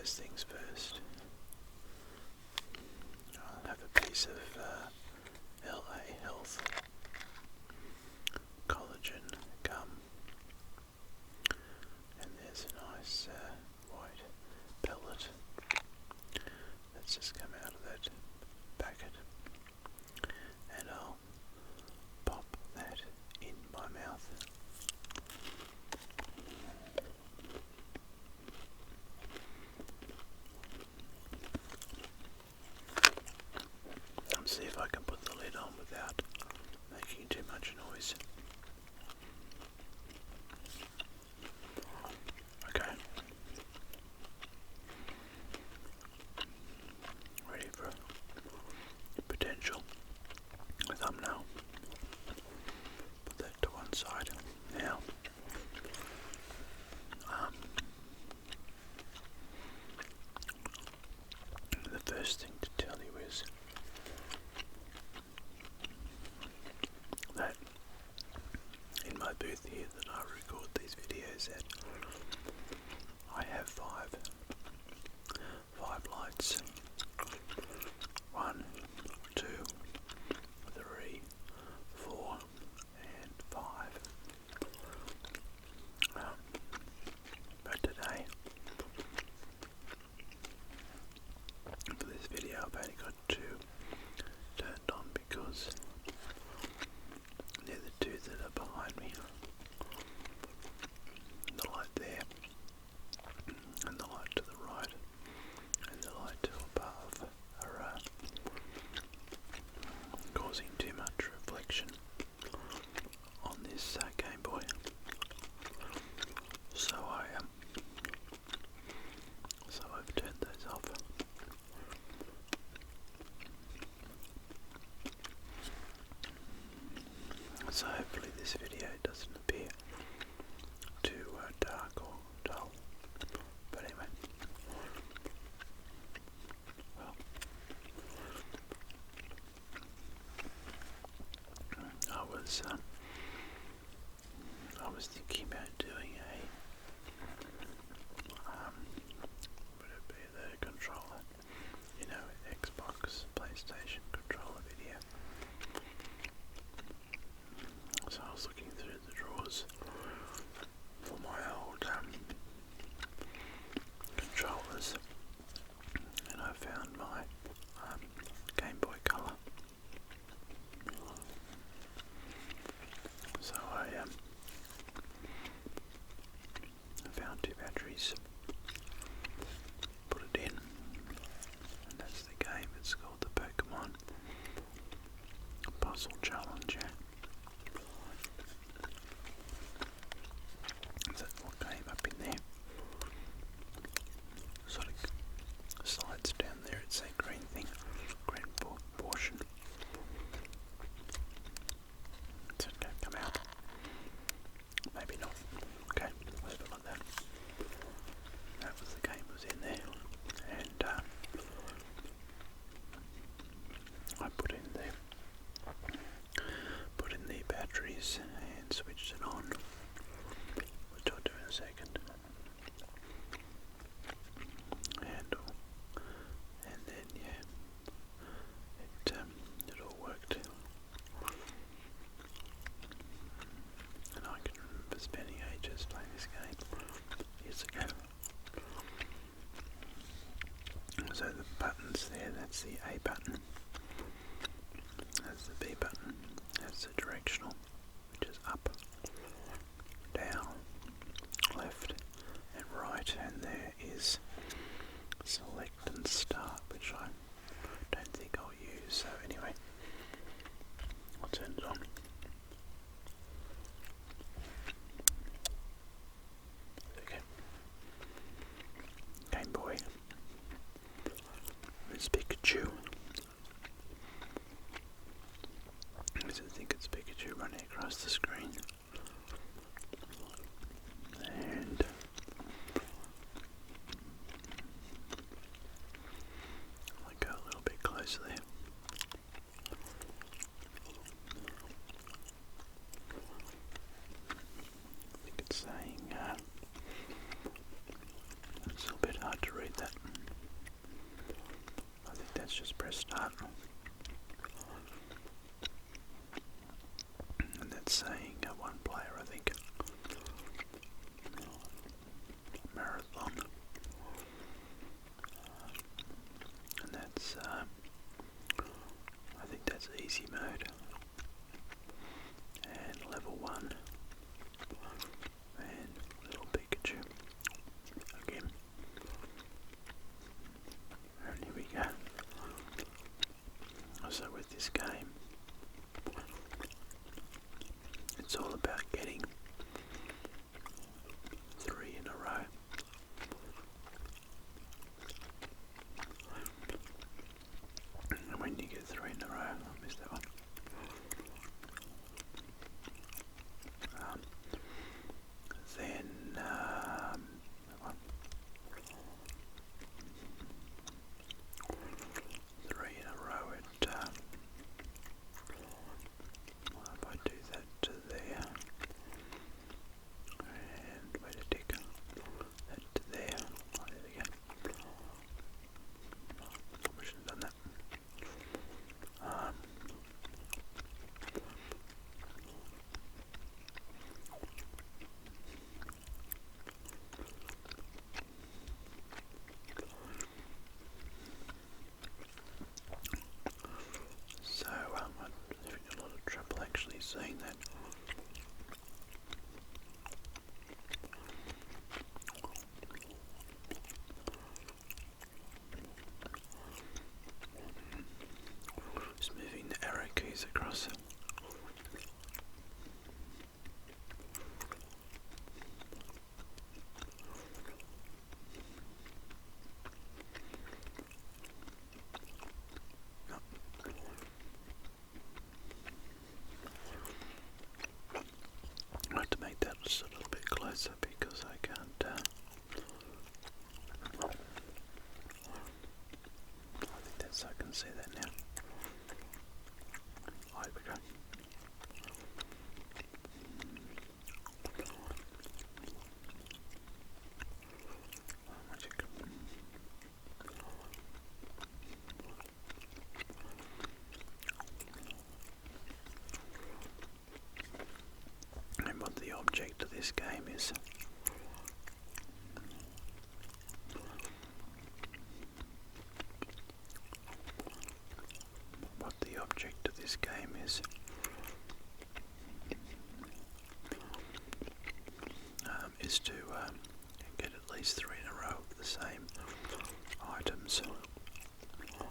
First things first, I'll have a piece of LA Health collagen gum, and there's a nice white pellet that's just come out of that packet, and I'll pop that in my mouth. See if I can put the lid on without making too much noise. Okay. Ready for potential thumbnail. Put that to one side. Now, the first thing to tell you is that in my booth here that I record these videos at, I have five lights. 1, 2, 3, 4, and 5. But today, for this video, I've only got 2 turned on because they're the 2 that are behind me. The light there, and the light to the right, and the light to above are causing too much reflection on this Game Boy. So I've turned those off. So hopefully this video doesn't appear too dark or dull. But anyway, well, I was thinking about doing would it be the controller, Xbox, PlayStation controller video. So I was looking through the drawers for my old controllers, and I found my Game Boy Color. So I found 2 batteries, put it in, and that's the game. It's called the Pokemon Puzzle Challenge. So what came up in there sort of slides down there. It's that green thing, green portion. Is it going to come out? Maybe not. Okay, leave it like that. That was the game was in there, and I put in the batteries and switched it on, which I'll do in a second. And then it all worked. And I can remember spending ages playing this game years ago. So the buttons there, that's the A button, that's the B button, that's the directional, which is up, down, left and right, and there is select and start, which I don't think I'll use. So anyway, I'll turn it on. Okay. Game Boy. It's Pikachu. I think it's Pikachu running across the screen. And I'll go a little bit closer there. I think it's saying, it's a little bit hard to read that. press start. And that's saying one player, I think. Marathon. And that's, I think that's easy mode. And level 1. And little Pikachu. Again. And here we go. So with this game, it's all about getting 3 in a row. And when you get 3 in a row, I missed that one. Then that one. 3 in a row at if I do that to there and wait a tick, that to there. Oh, there we go. Probably should have done that. So I'm having a lot of trouble actually seeing that. Just moving the arrow keys across. I have to make that just a little bit closer because I can't. I think that's. I can see that now. Oh, here we go. Oh, magic. And what the object of this game is. What the object of this game is to get at least 3 in a row of the same items. Oh,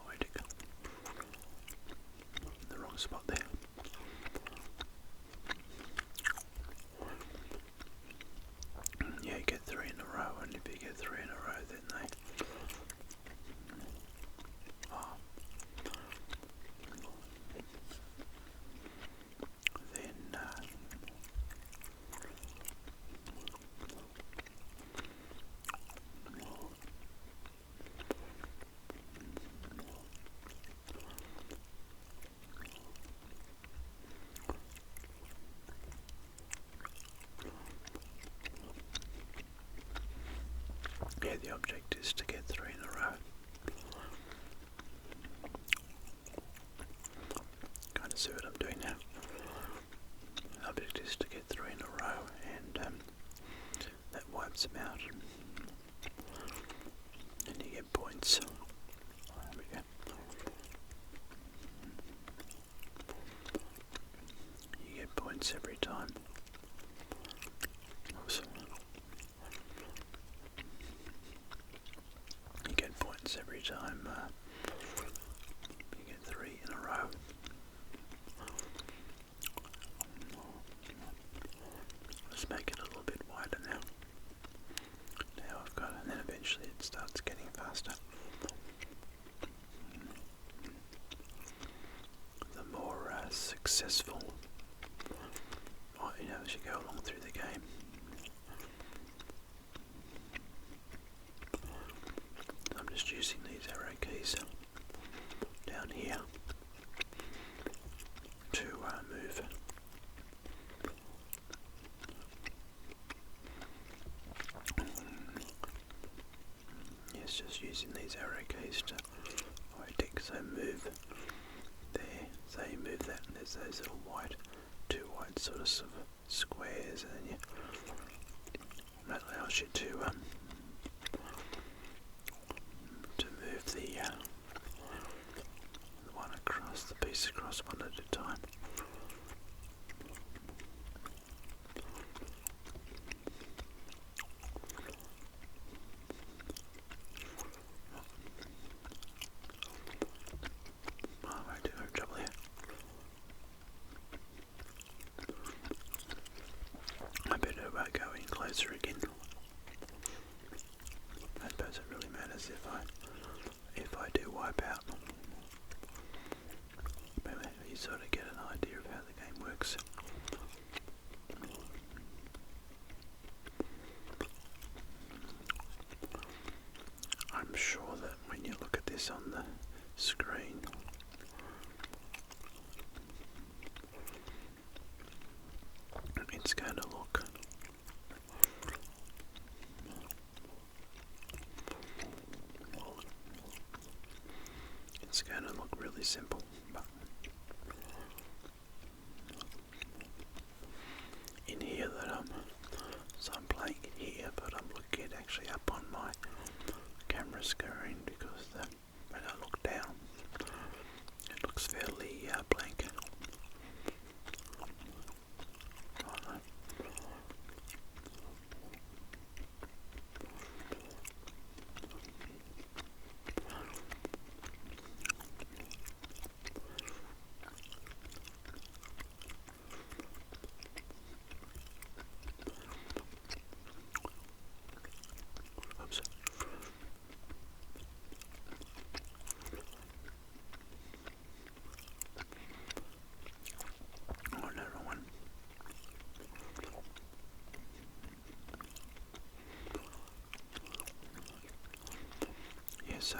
wait a go. The wrong spot there. Yeah, you get 3 in a row, and if you get 3 in a row, then they. Oh. Then. Yeah, the object is to get 3 in a row. Kind of see what I'm doing now. The object is to get 3 in a row, and that wipes them out. And you get points. There we go. You get points every time. Oops. You get points every time you get 3 in a row. Let's make it a little bit wider now. is just using these arrow keys to tick. So move there, so you move that, and there's those little two white sort of squares, and then that allows you to move the one across, the piece across one at a time. I better go in closer again. I suppose it really matters if I do wipe out. Maybe you sort of get an idea of how the game works. I'm sure that when you look at this on the screen, it's going to look really simple, but in here so I'm playing here, but I'm looking actually up on my camera screen because when I look down, it looks fairly blank. Oops. Oh, no, wrong one. Yeah, so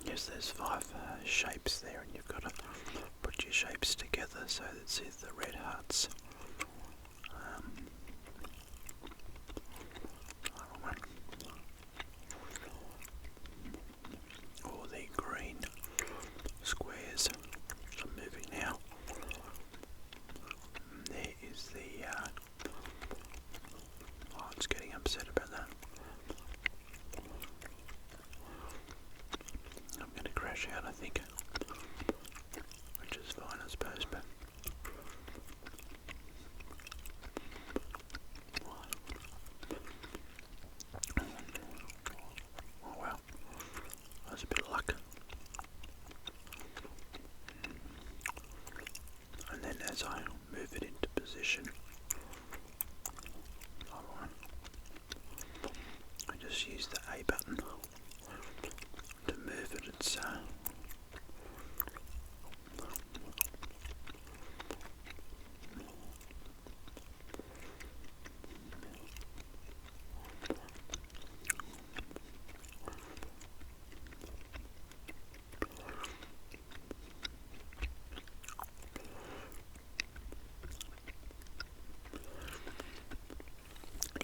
yes, there's 5 shapes there, and you've got to put your shapes together so that see the red hearts. Or the green squares, which I'm moving now. And there is the it's getting upset about that. I'm going to crash out, I think, which is fine, I suppose, but oh wow, that was a bit of luck. And then as I move it into position, I just use the A button to move it. It's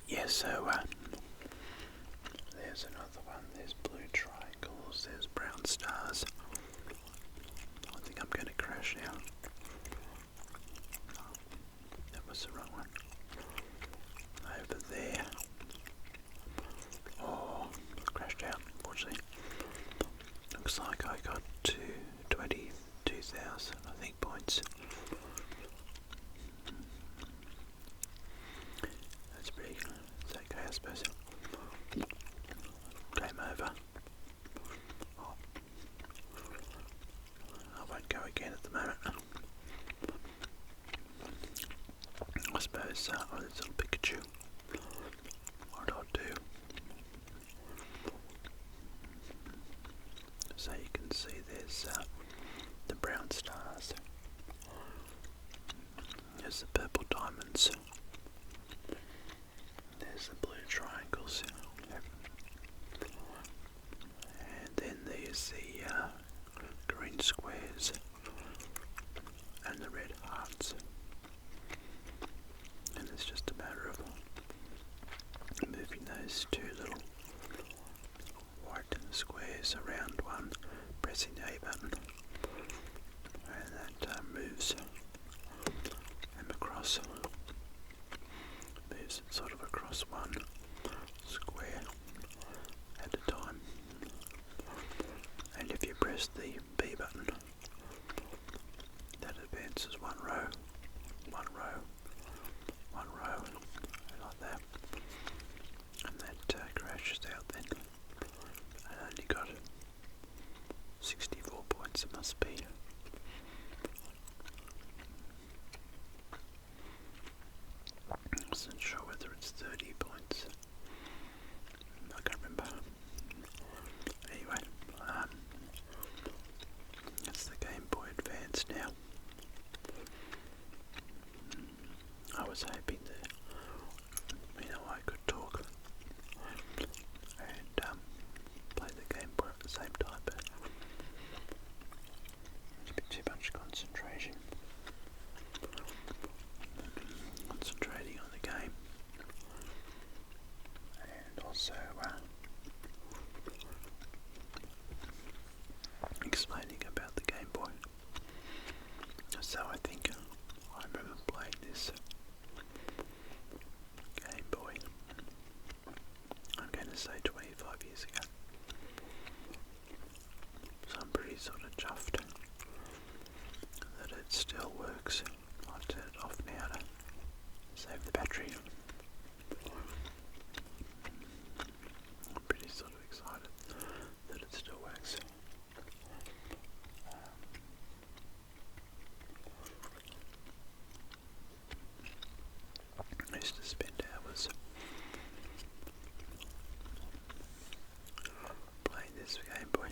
yeah, so there's another one, there's blue triangles, there's brown stars. I think I'm going to crash now. Oh, that was the wrong one. Over there. Oh, crashed out, unfortunately. Looks like I got to 22,000, I think, points. That's pretty good. It's okay, I suppose. Game over. Oh. I won't go again at the moment. I suppose, oh, there's a little Pikachu. What I'll do, so you can see there's There's the brown stars. There's the purple diamonds. There's the blue triangles. And then there's the green squares and the red hearts. And it's just a matter of moving those two little white squares around one, pressing the A button, and that moves them across, moves it sort of across one square at a time. And if you press the B button, that advances one row, one row, one row, like that, and that crashes out then. And only got 64 points it must be. I wasn't sure whether it's 30 points. I can't remember. Anyway, it's the Game Boy Advance now. I was hoping that, I could talk and play the Game Boy at the same time, but it's a bit too much concentration. Concentrating on the game and also explaining about the Game Boy. So I think I remember playing this Game Boy, I'm going to say 25 years ago. So I'm pretty sort of chuffed that it still works. I'll turn it off now to save the battery. I'm pretty sort of excited that it still works. I used to spend hours playing this Game Boy.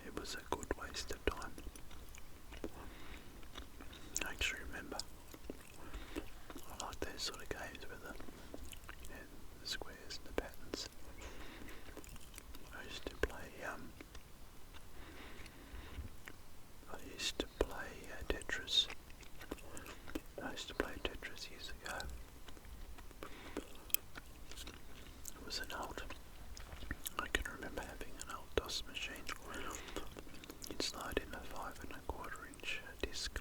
It was a good waste of time. I actually remember I like those sort of games with the squares and the patterns. I used to play Tetris. I used to play Tetris years ago. It was an old, I can remember having an old DOS machine. You'd slide in a 5 1/4-inch disc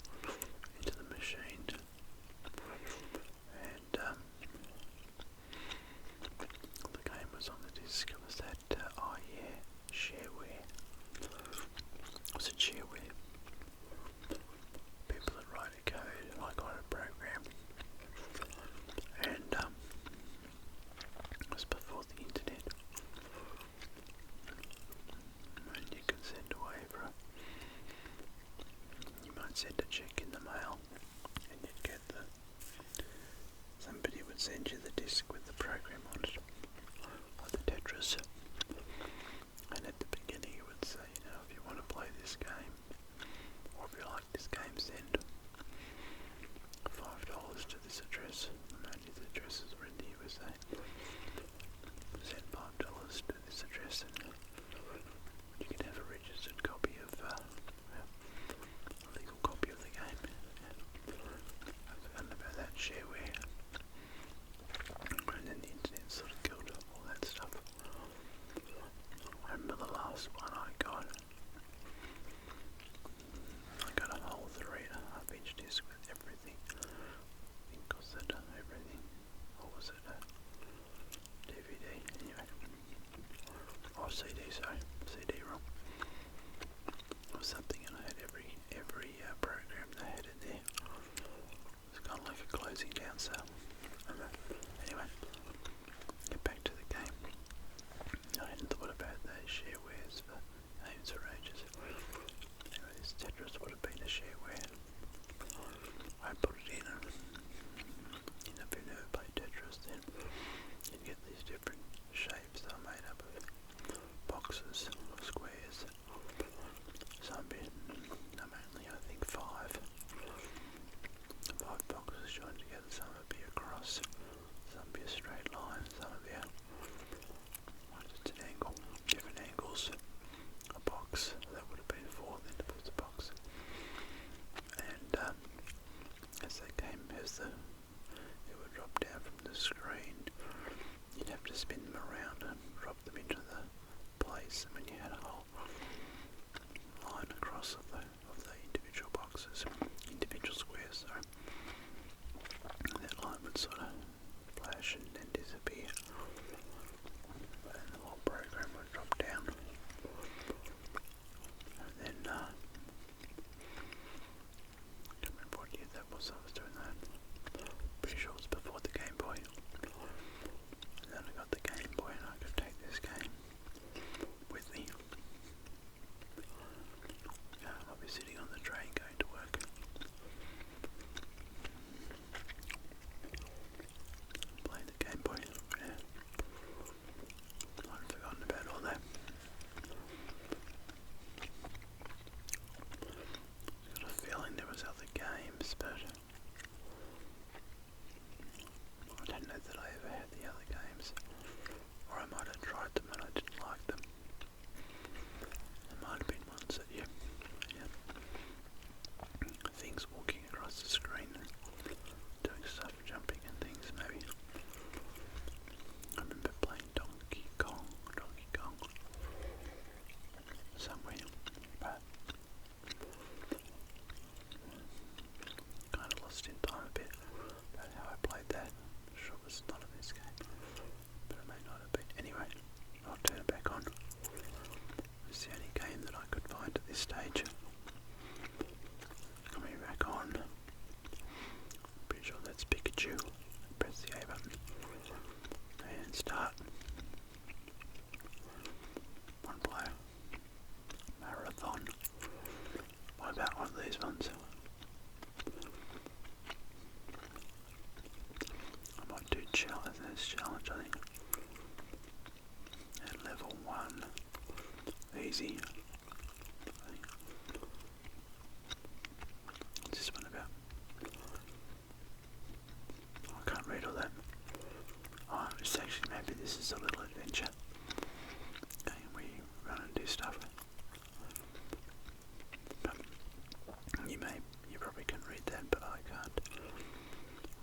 into the machine, and the game was on the disc. It was that, shareware. Was it shareware? People that write a code, like on a program, and it was before the internet, and you could send away you might send a check in the mail, and you'd get somebody would send you the disc with the program on it, like the Tetris, and at the beginning it would say, if you want to play this game, or if you like this game, send $5 to this address. Maybe the addresses were in the USA. Send $5 to this address, and you can have a registered copy of a legal copy of the game. I've forgotten about that shareware. And then the internet sort of killed all that stuff. I remember the last one I got a whole 3.5-inch disc with everything. I think was it everything, or was it a DVD? Anyway, or CD, sorry, CD-ROM. Or something, and I had every program they had in there. It's kind of like a closing down sale. Anyway, get back to the game. I hadn't thought about those sharewares for names for ages. Anyway, this Tetris would have been a shareware. I put it in, and if you've never played Tetris, then you get these different shapes that are made up of boxes, squares, and when you had a whole line across of the individual boxes, individual squares, so that line would sort of flash and then disappear, and the whole program would drop down. And then, I can't remember what year that was I was doing that. Pretty sure it was before the Game Boy. And then I got the Game Boy and I could take this game with me. I'll be sitting on the train going to work, playing the Game Boy. Yeah. I'd forgotten about all that. Got a feeling there was other games, but I don't know that I ever had the other games, or I might have tried them and I didn't like them. There might have been ones that things walking across the screen and doing stuff, jumping and things maybe. I remember playing Donkey Kong somewhere, but kind of lost in time a bit about how I played that. I'm sure it was not in this game, but it may not have been. Anyway, I'll turn it back on. It's the only game that I could find at this stage. Coming back on. Pretty sure that's Pikachu. Press the A button and start. One player. Marathon. What about one of these ones? I might do this challenge, I think. At level 1. Easy. What's this one about? I can't read all that. Oh, it's actually, maybe this is a little adventure. Okay, we run and do stuff. But you probably can read that, but I can't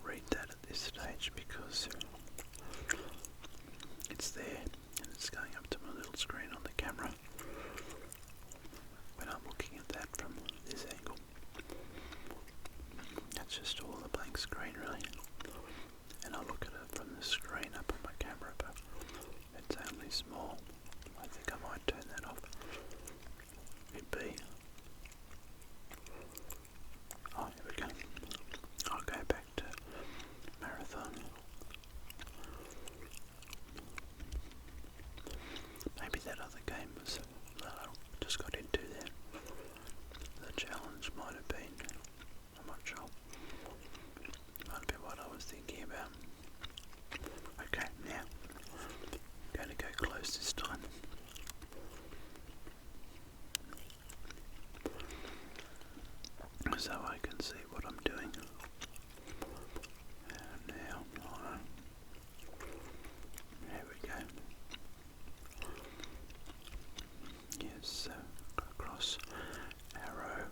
read that at this stage because it's there and it's going up to my little screen on the camera. When I'm looking at that from this angle, that's just all the blank screen really. And I look at it from the screen up on my camera, but it's only small. I think I might turn that off. Hit B. Oh, here we go. I'll go back to Marathon. Maybe that other game was that I just got into there. The challenge might have been, I'm not sure. Might have been what I was thinking about. Okay, now I'm going to go close this time. So I can see what I'm doing. And now, there we go. Yes, cross, arrow,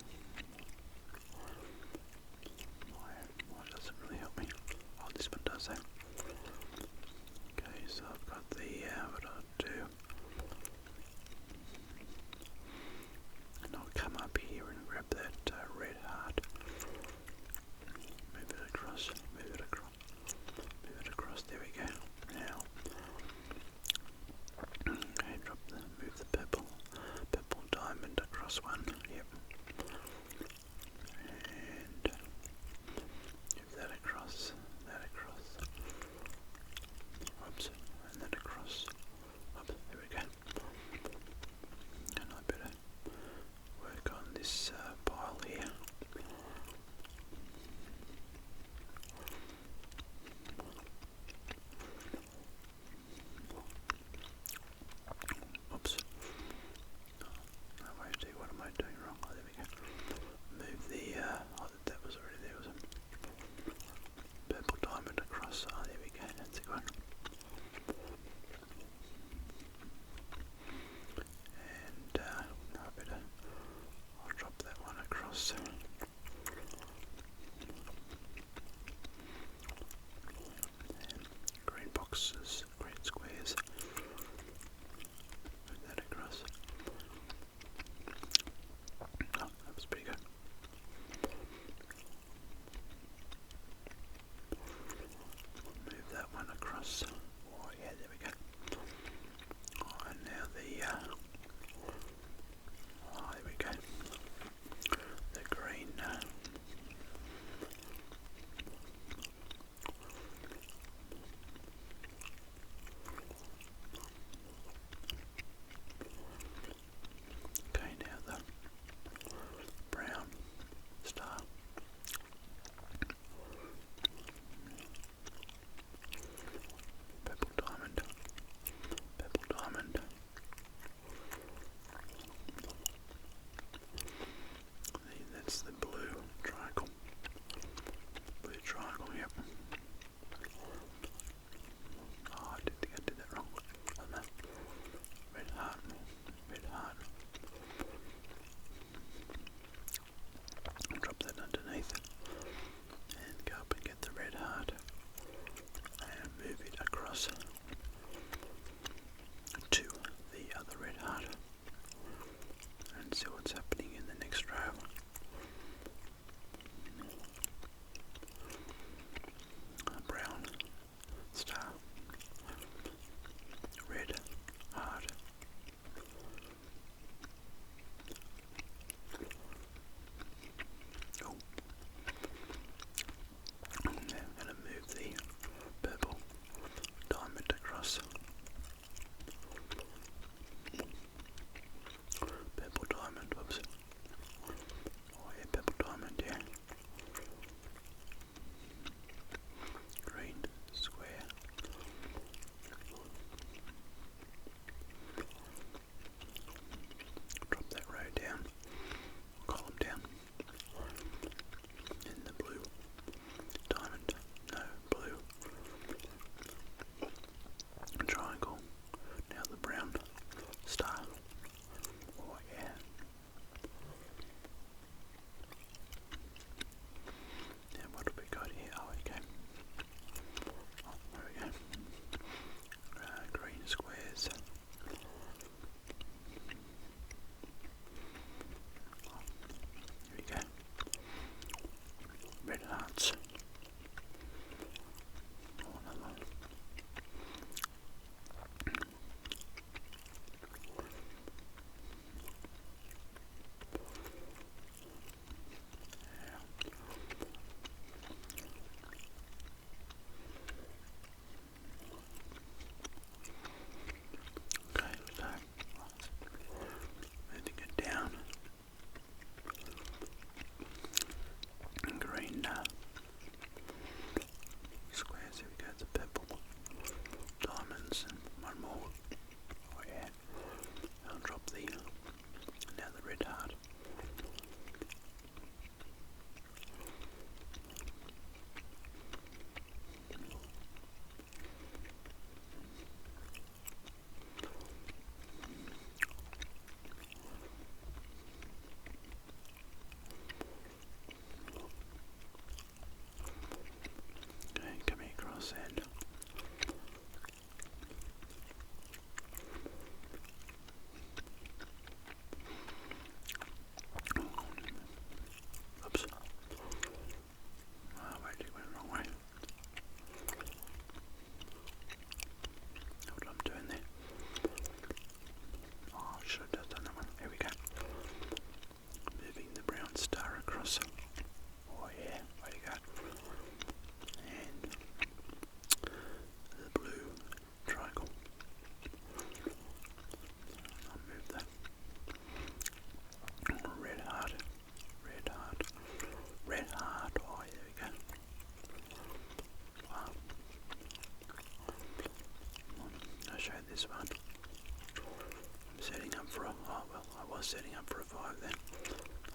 for a, oh well, I was setting up for a 5 then.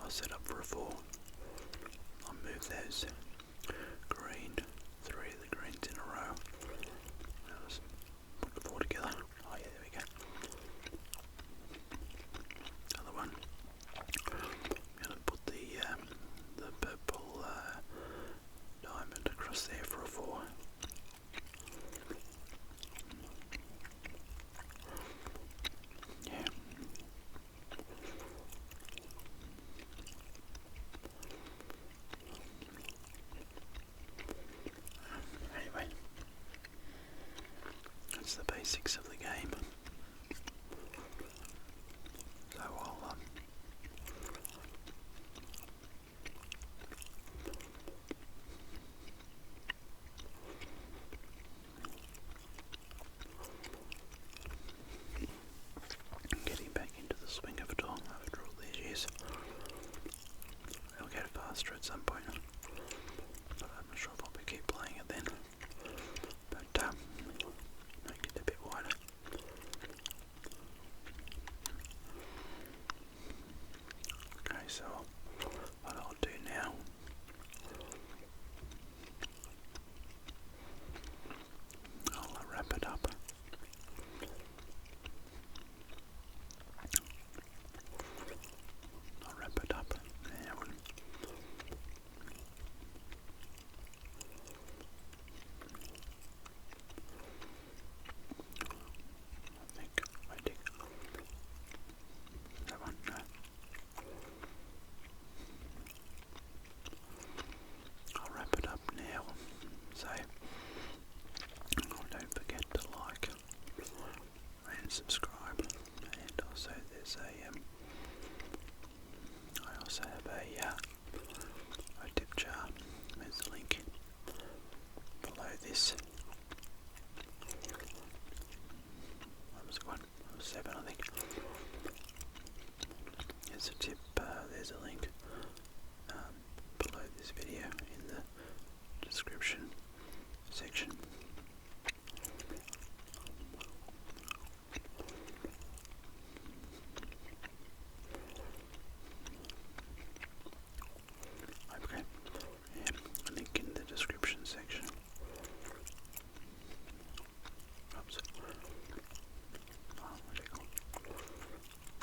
I'll set up for a 4. I'll move those green, 3 of the greens in a row. I'll just put the 4 together. Oh yeah, there we go. Other one. I'm going to put the purple diamond across there for a 4. Yeah. Anyway, that's the basics of the game. So I'll getting back into the swing of it all after all these years. It'll get faster at some point, but I'm not sure if I'll keep playing it then. But make it a bit wider. Okay, so what I'll do now, I'll wrap it up. I'll wrap it up now and I think I did that one. No. I'll wrap it up now. So don't forget to like and subscribe, and also there's a I also have a tip jar. There's a link below this. What was it, 1 or 7 I think. There's a tip, there's a link below this video in the description section. Okay, yeah, link in the description section. Oops. Oh, where'd it go?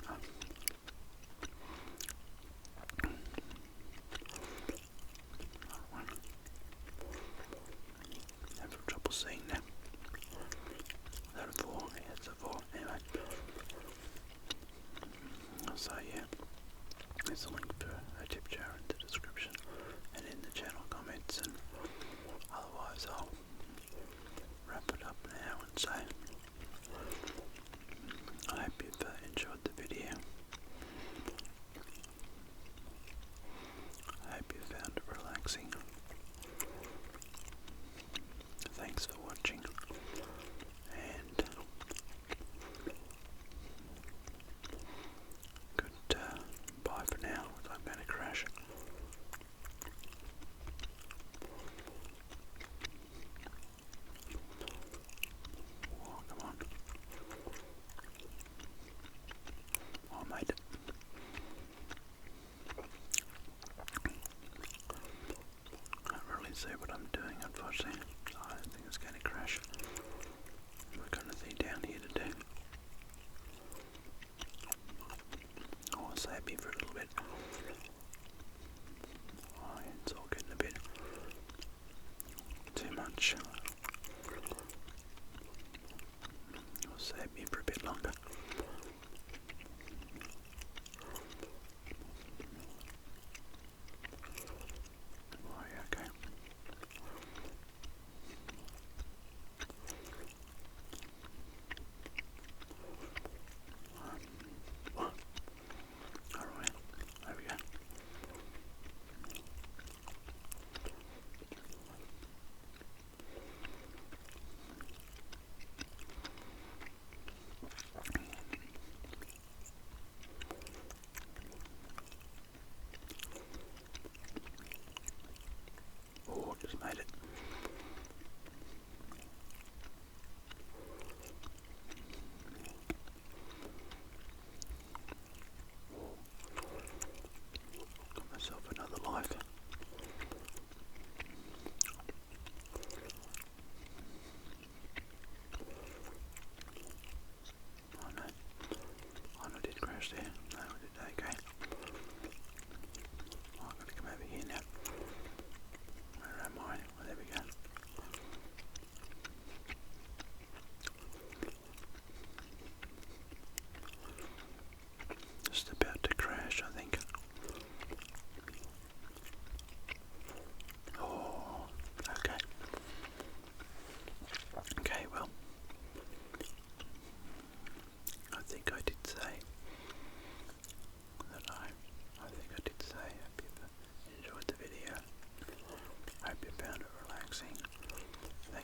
Oh. One. Having trouble seeing now. Is that a 4? Yeah, it's a 4. Anyway. So yeah, there's a link for a tip jar in the description and in the channel comments, and otherwise I'll wrap it up now and say I hope you've enjoyed the video. I hope you found it relaxing. Thanks for watching, and good bye for now. I'm going to crash. Oh, come on. Oh, I made it. Can't really see what I'm doing, unfortunately. I don't think it's going to crash. We've got nothing down here to do. Oh, save me for a little bit. Oh, yeah, it's all getting a bit too much. It'll save me for a bit longer. Oh, yeah, okay. Alright, there we go.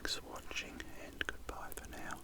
Thanks for watching and goodbye for now.